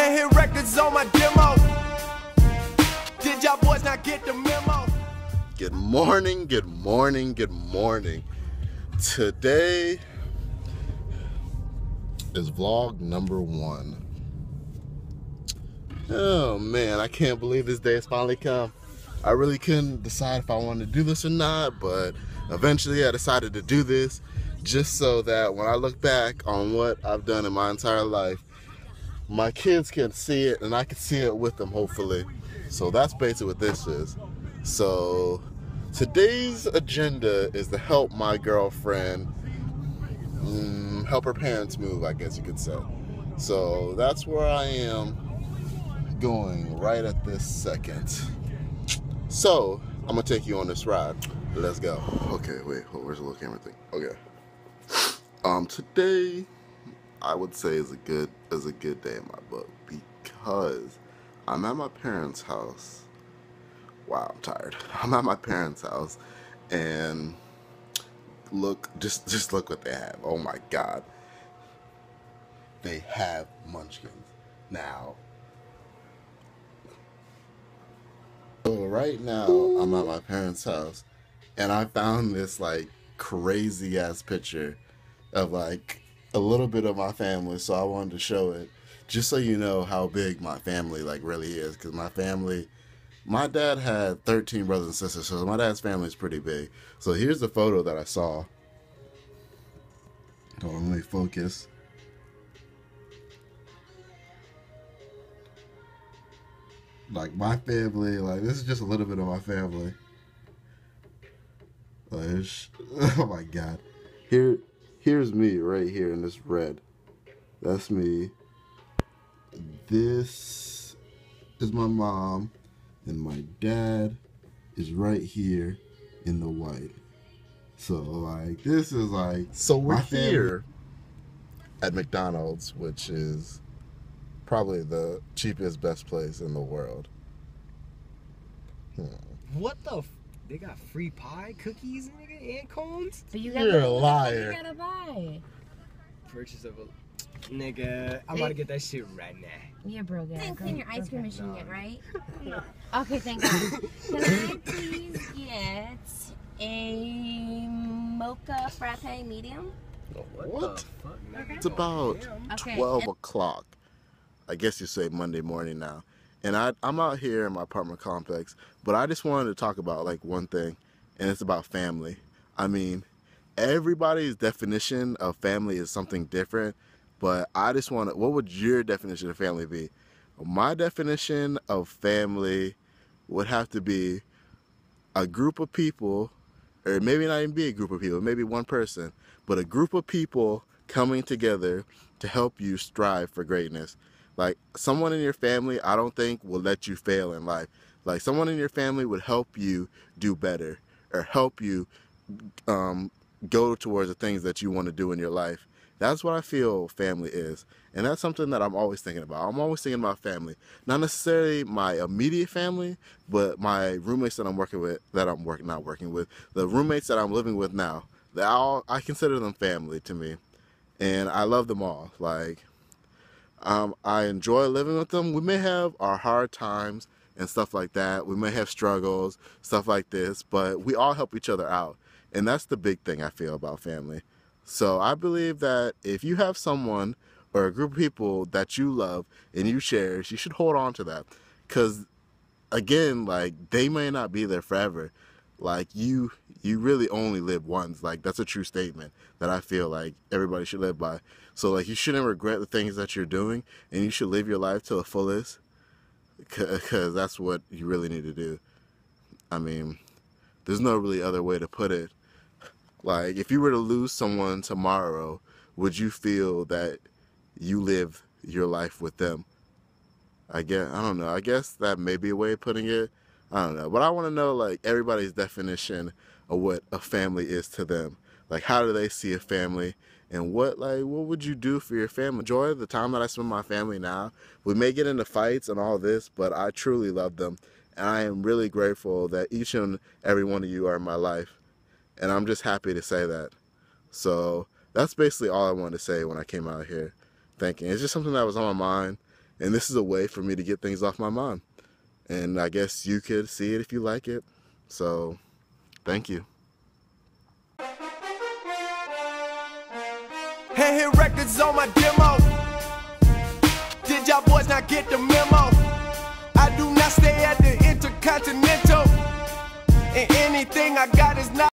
and hit records on my demo. Did y'all boys not get the memo? Good morning, good morning, good morning. Today is vlog number 1. Oh man, I can't believe this day has finally come. I really couldn't decide if I wanted to do this or not, but eventually I decided to do this just so that when I look back on what I've done in my entire life, my kids can see it and I can see it with them, hopefully. So that's basically what this is. So today's agenda is to help my girlfriend help her parents move, I guess you could say. So that's where I am going right at this second. So I'm gonna take you on this ride. Let's go. Okay, wait, where's the little camera thing? Okay. Today I would say is a good day in my book because I'm at my parents' house. Wow, I'm tired. I'm at my parents' house and just look what they have. Oh my God. They have munchkins. Now, so right now I'm at my parents' house and I found this like crazy ass picture of like a little bit of my family, so I wanted to show it just so you know how big my family like really is, because my dad had 13 brothers and sisters, so my dad's family is pretty big. So here's the photo that I saw. Hold on, let me focus. Like my family, like this is just a little bit of my family. Like, oh my God. Here's me right here in this red. That's me. This is my mom, and my dad is right here in the white. So like this is like, so we're here at McDonald's, which is probably the cheapest, best place in the world. What the they got free pie, cookies, nigga, and cones? But You're a liar. You gotta buy. Purchase of a nigga. I'm about to get that shit right now. Yeah, bro. You didn't clean your ice cream machine yet, right? Okay, thank God. Can I please get a mocha frappe medium? What? The fuck, nigga? It's about Okay. 12 o'clock. I guess you say Monday morning now. And I'm out here in my apartment complex, but I just wanted to talk about like one thing, and it's about family. I mean, everybody's definition of family is something different, but I just want to, what would your definition of family be? My definition of family would have to be a group of people, or maybe not even be a group of people, maybe one person, but a group of people coming together to help you strive for greatness. Like someone in your family, I don't think will let you fail in life. Like someone in your family would help you do better or help you go towards the things that you want to do in your life. That's what I feel family is. And that's something that I'm always thinking about. I'm always thinking about family. Not necessarily my immediate family, but my roommates that I'm working with, the roommates that I'm living with now. I consider them family to me. And I love them all. Like, I enjoy living with them. We may have our hard times and stuff like that. We may have struggles, stuff like this, but we all help each other out. And that's the big thing I feel about family. So I believe that if you have someone or a group of people that you love and you cherish, you should hold on to that. Because, again, like, they may not be there forever. Like, you really only live once. Like, that's a true statement that I feel like everybody should live by. So, like, you shouldn't regret the things that you're doing, and you should live your life to the fullest, because that's what you really need to do. I mean, there's no really other way to put it. Like, if you were to lose someone tomorrow, would you feel that you live your life with them? I don't know. I guess that may be a way of putting it. I don't know. But I want to know, like, everybody's definition of what a family is to them. Like, how do they see a family? And what would you do for your family? Enjoy the time that I spend with my family now. We may get into fights and all this, but I truly love them. And I am really grateful that each and every one of you are in my life. And I'm just happy to say that. So that's basically all I wanted to say when I came out here thinking. It's just something that was on my mind. And this is a way for me to get things off my mind. And I guess you could see it if you like it. So, thank you. Handheld records on my demo. Did y'all boys not get the memo? I do not stay at the Intercontinental, and anything I got is not